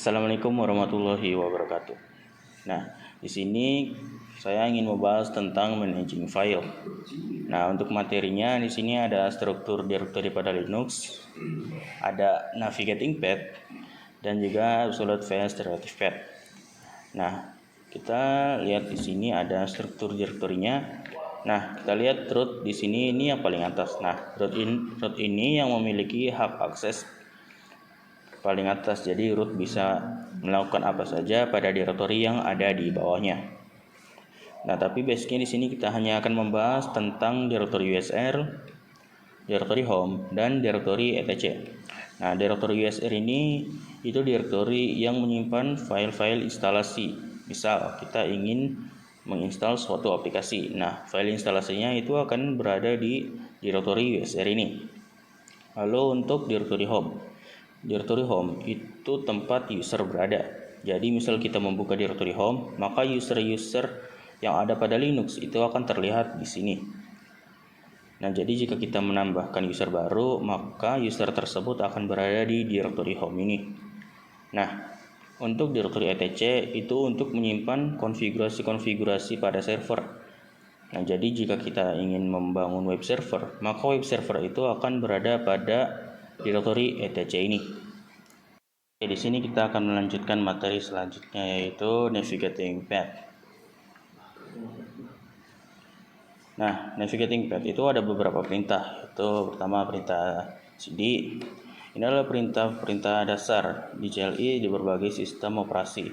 Assalamualaikum warahmatullahi wabarakatuh. Nah, di sini saya ingin membahas tentang managing file. Nah, untuk materinya di sini ada struktur directory pada Linux, ada navigating path, dan juga absolute fast relative path. Nah, kita lihat di sini ada struktur direktorinya. Nah, kita lihat root di sini ini yang paling atas. Nah, root ini yang memiliki hak akses paling atas, jadi root bisa melakukan apa saja pada directory yang ada di bawahnya. Nah, tapi basicnya di sini kita hanya akan membahas tentang directory USR, directory home, dan directory etc. Nah, directory USR ini itu directory yang menyimpan file-file instalasi. Misal kita ingin menginstal suatu aplikasi. Nah, file instalasinya itu akan berada di directory USR ini. Lalu untuk directory home itu tempat user berada. Jadi misal kita membuka directory home, maka user-user yang ada pada Linux itu akan terlihat di sini. Nah, jadi jika kita menambahkan user baru, maka user tersebut akan berada di directory home ini. Nah, untuk directory etc itu untuk menyimpan konfigurasi-konfigurasi pada server. Nah, jadi jika kita ingin membangun web server, maka web server itu akan berada pada directory etc ini. Oke, di sini kita akan melanjutkan materi selanjutnya, yaitu navigating path. Nah, navigating path itu ada beberapa perintah. Itu pertama perintah cd. Ini adalah perintah dasar di CLI di berbagai sistem operasi.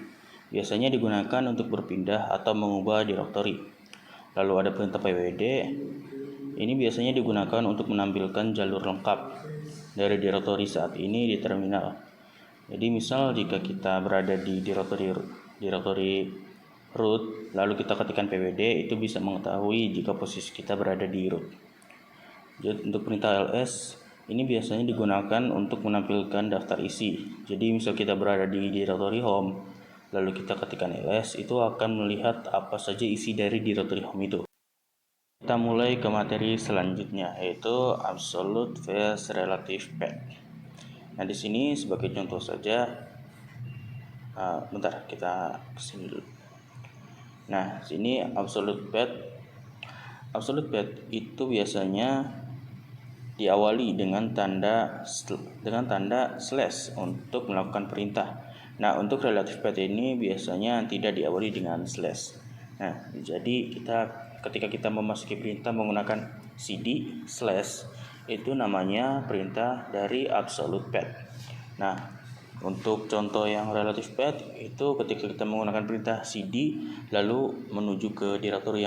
Biasanya digunakan untuk berpindah atau mengubah directory. Lalu ada perintah pwd. Ini biasanya digunakan untuk menampilkan jalur lengkap dari directory saat ini di terminal. Jadi misal jika kita berada di directory root, lalu kita ketikkan pwd, itu bisa mengetahui jika posisi kita berada di root. Jadi untuk perintah ls, ini biasanya digunakan untuk menampilkan daftar isi. Jadi misal kita berada di directory home, lalu kita ketikkan ls, itu akan melihat apa saja isi dari directory home itu. Kita mulai ke materi selanjutnya, yaitu absolute fast relative path. Nah, di sini sebagai contoh saja, bentar kita kesini dulu. Nah, sini absolute path itu biasanya diawali dengan tanda slash untuk melakukan perintah. Nah, untuk relative path ini biasanya tidak diawali dengan slash. Nah, jadi ketika kita memasuki perintah menggunakan cd slash, itu namanya perintah dari absolute path. Nah, untuk contoh yang relative path itu ketika kita menggunakan perintah cd lalu menuju ke directory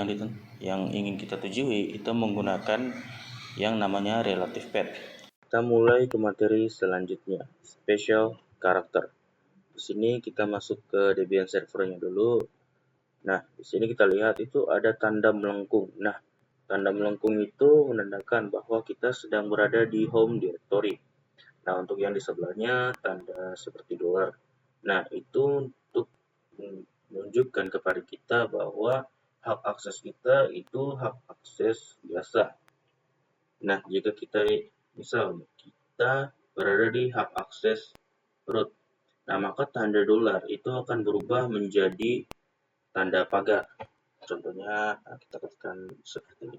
yang ingin kita tujui, itu menggunakan yang namanya relative path. Kita mulai ke materi selanjutnya, special character. Di sini kita masuk ke Debian servernya dulu. Nah, di sini kita lihat itu ada tanda melengkung. Nah, tanda melengkung itu menandakan bahwa kita sedang berada di home directory. Nah, untuk yang di sebelahnya tanda seperti $. Nah, itu untuk menunjukkan kepada kita bahwa hak akses kita itu hak akses biasa. Nah, jika kita berada di hak akses root, nah maka tanda $ itu akan berubah menjadi tanda pagar. Contohnya kita ketikkan seperti ini.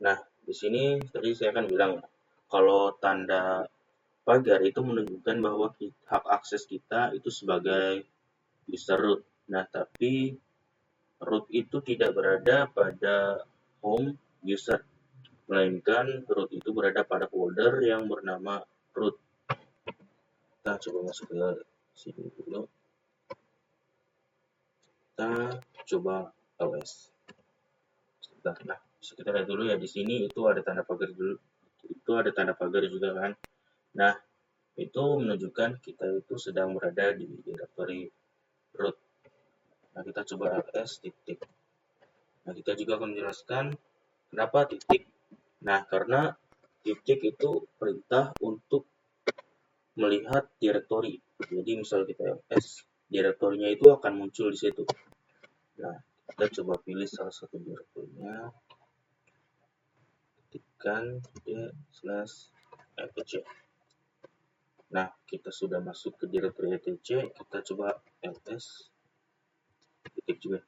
Nah, di sini tadi saya akan bilang, kalau tanda pagar itu menunjukkan bahwa hak akses kita itu sebagai user root. Nah, tapi root itu tidak berada pada home user, melainkan root itu berada pada folder yang bernama root. Kita coba masuk ke sini dulu. Kita coba ls. Nah, kita lihat dulu ya, di sini itu ada tanda pagar dulu. Itu ada tanda pagar juga kan. Nah, itu menunjukkan kita itu sedang berada di directory root. Nah, kita coba ls titik. Nah, kita juga akan menjelaskan kenapa titik. Nah, karena titik itu perintah untuk melihat directory. Jadi misal kita ls, direktorinya itu akan muncul di situ. Nah, kita coba pilih salah satu direktorinya. ketikkan d/etc. Nah, kita sudah masuk ke directory etc, kita coba ls titik juga.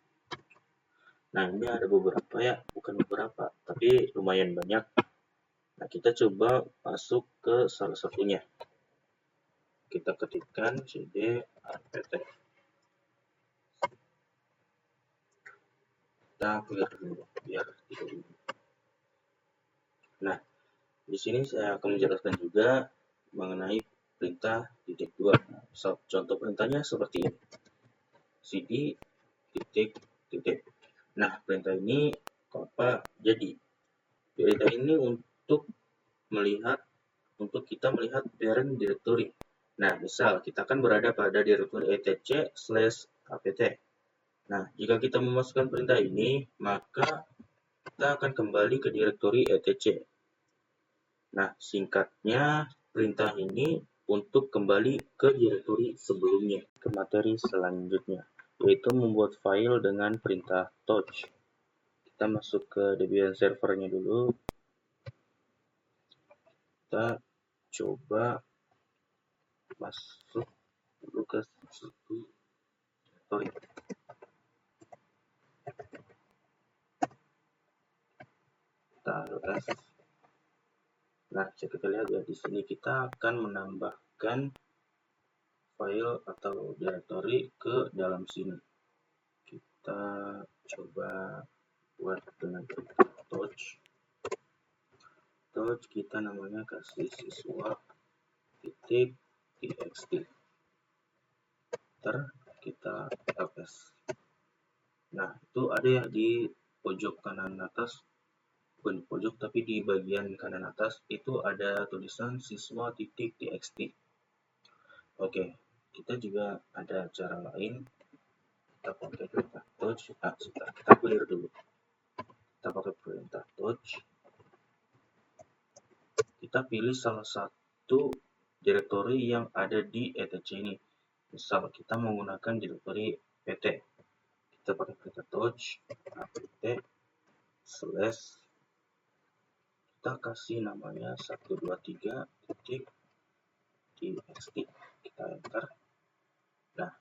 Nah, ini ada beberapa ya, bukan beberapa, tapi lumayan banyak. Nah, kita coba masuk ke salah satunya. Kita ketikkan cd apt. Kita clear dulu biar tidak dulu. Nah, di sini saya akan menjelaskan juga mengenai perintah titik 2. So, contoh perintahnya seperti ini. cd titik titik. Nah, perintah ini apa? Jadi, perintah ini untuk kita melihat parent directory. Nah, misal kita kan berada pada directory etc/apt. Nah, jika kita memasukkan perintah ini, maka kita akan kembali ke directory etc. Nah, singkatnya perintah ini untuk kembali ke directory sebelumnya, ke materi selanjutnya, yaitu membuat file dengan perintah touch. Kita masuk ke Debian servernya dulu. Kita coba masuk dulu ke satu directory. Kita ls. Nah, jika kita lihat ya, di sini kita akan menambahkan file atau directory ke dalam sini. Kita coba buat dengan touch. Kita namanya kasih siswa titik txt. Kita ls. Nah, itu ada ya di pojok kanan atas, bukan di pojok tapi di bagian kanan atas itu ada tulisan siswa titik txt. Oke, kita juga ada cara lain. Kita pakai perintah touch. Kita clear dulu. Kita pakai perintah touch. Kita pilih salah satu directory yang ada di etc ini. Misal kita menggunakan directory pt. Kita pakai perintah touch apt slash, kita kasih namanya 123.txt. Kita enter. Nah,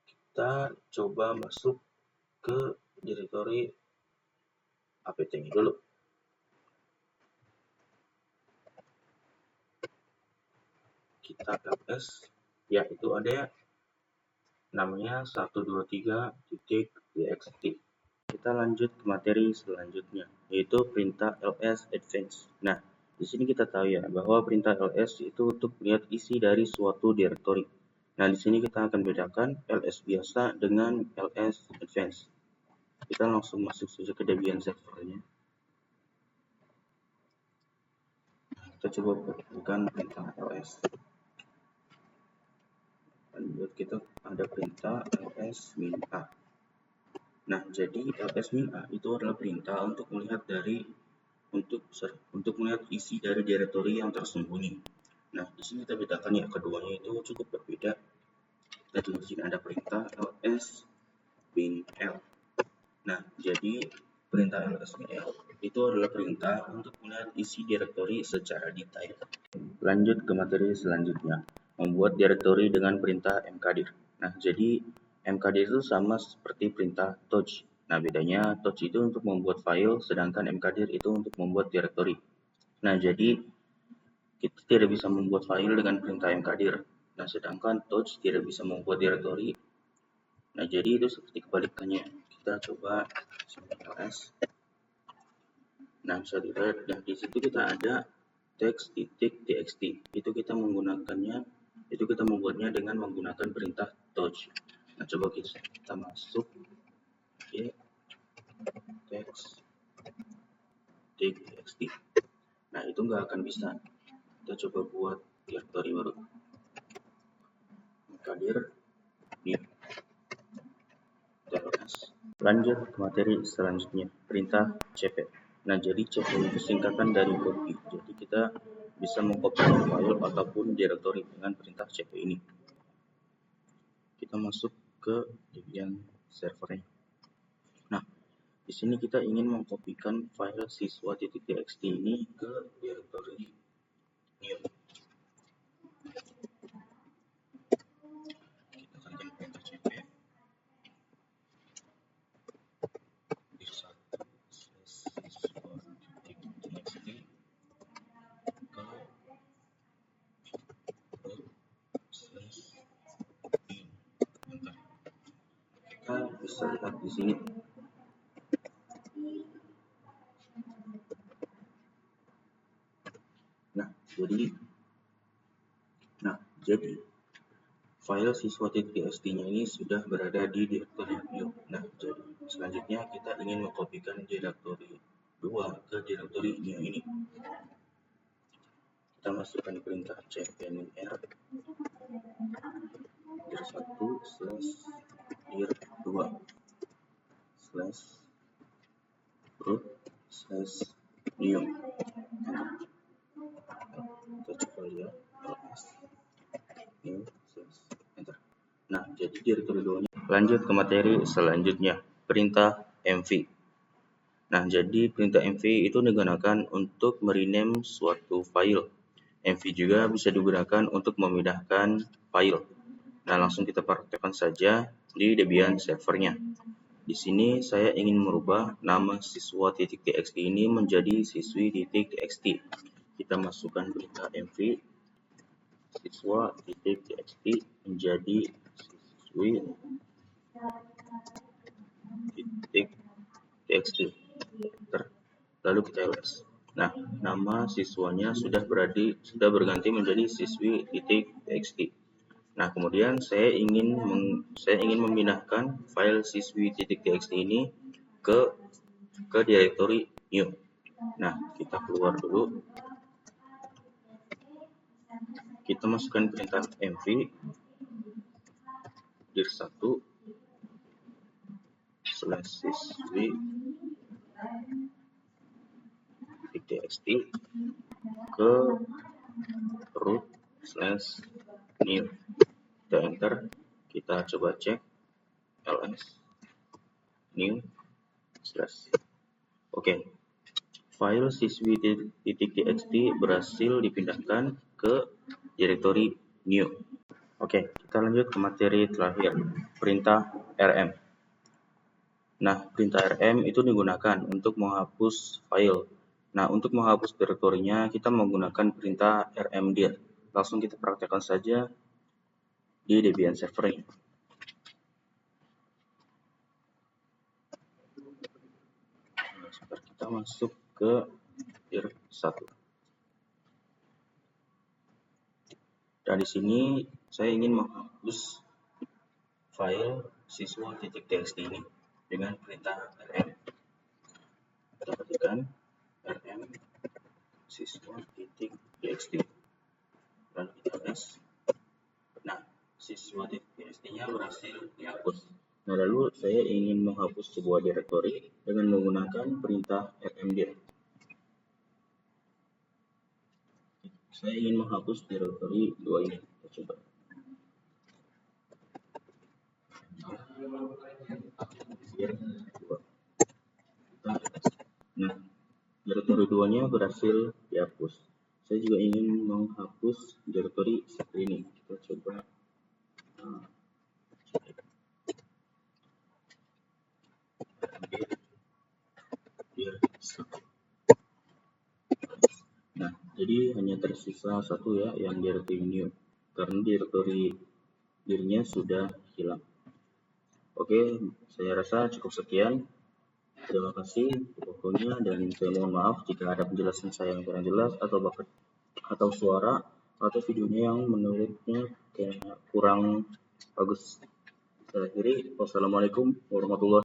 kita coba masuk ke directory apt-nya dulu. Kita ls, ya itu ada ya, namanya 123.txt. Kita lanjut ke materi selanjutnya, yaitu perintah ls advance. Nah, di sini kita tahu ya bahwa perintah ls itu untuk melihat isi dari suatu directory. Nah, di sini kita akan bedakan ls biasa dengan ls advance. Kita langsung masuk saja ke Debian servernya. Kita coba bukan perintah ls. Lanjut, kita ada perintah ls-a. Nah, jadi ls-a itu adalah perintah untuk melihat melihat isi dari directory yang tersembunyi. Nah, di sini kita bedakan ya, keduanya itu cukup berbeda. Kita di sini ada perintah ls-l. Nah, jadi perintah ls-l itu adalah perintah untuk melihat isi directory secara detail. Lanjut ke materi selanjutnya, membuat directory dengan perintah mkdir. Nah, jadi mkdir itu sama seperti perintah touch. Nah, bedanya touch itu untuk membuat file, sedangkan mkdir itu untuk membuat directory. Nah, jadi kita tidak bisa membuat file dengan perintah mkdir. Nah, sedangkan touch tidak bisa membuat directory. Nah, jadi itu seperti kebalikannya. Kita coba ls. Nah, bisa dilihat, dan di situ kita ada text.txt. Itu kita membuatnya dengan menggunakan perintah touch. Nah, coba kita masuk ke text.txt. Nah, itu nggak akan bisa. Kita coba buat directory baru. Mkdir new. Lanjut ke materi selanjutnya, perintah cp. Nah, jadi cp itu singkatan dari copy. Jadi kita bisa mengcopy file ataupun directory dengan perintah cp ini. Kita masuk ke Debian servernya. Nah, Di sini kita ingin mengkopikan file siswa.txt ini ke direktori new. Kita kerjakan perintah cp dir1/siswa.txt ke kita bisa lihat di sini. Jadi file siswa.txt-nya ini sudah berada di direktori new. Nah, jadi selanjutnya kita ingin mengkopikan direktori 2 ke direktori new ini. Kita masukkan perintah cpnr dir1/dir2/root/new. Kita coba lihat new enter. Nah, jadi direktori 2-nya. Lanjut ke materi selanjutnya, perintah mv. Nah, jadi perintah mv itu digunakan untuk merename suatu file. mv juga bisa digunakan untuk memindahkan file. Nah, langsung kita praktekkan saja di Debian servernya. Di sini saya ingin merubah nama siswa.txt ini menjadi siswi.txt. Kita masukkan perintah mv siswa.txt menjadi siswi.txt. Lalu kita ls. Nah, nama siswanya sudah berganti menjadi siswi.txt. Nah, kemudian saya ingin memindahkan file siswi.txt ini ke direktori new. Nah, kita keluar dulu. Kita masukkan perintah mv dir1/siswi.txt ke root/new. Kita enter, kita coba cek ls new slash. Oke, file siswi.txt berhasil dipindahkan ke direktori new. Oke, kita lanjut ke materi terakhir, perintah rm. Nah, perintah rm itu digunakan untuk menghapus file. Nah, untuk menghapus direktorinya kita menggunakan perintah rmdir. Langsung kita praktekkan saja di Debian server ini. Nah, kita masuk ke dir1. Dan di sini saya ingin menghapus file siswa.txt ini dengan perintah rm. Kita ketikkan rm siswa.txt. Lalu kita ls. Nah, siswa.txt-nya berhasil dihapus. Nah, lalu saya ingin menghapus sebuah direktori dengan menggunakan perintah rmdir. Saya ingin menghapus direktori 2 ini. Kita coba. Nah, direktori 2-nya berhasil dihapus. Saya juga ingin menghapus direktori seperti ini. Kita coba. Nah, jadi hanya tersisa satu ya, yang direktori new, karena direktori dirnya sudah hilang. Oke, saya rasa cukup sekian. Terima kasih pokoknya, dan saya mohon maaf jika ada penjelasan saya yang kurang jelas atau suara atau videonya yang menurutnya kayak kurang bagus. Saya akhiri, wassalamualaikum warahmatullahi wabarakatuh.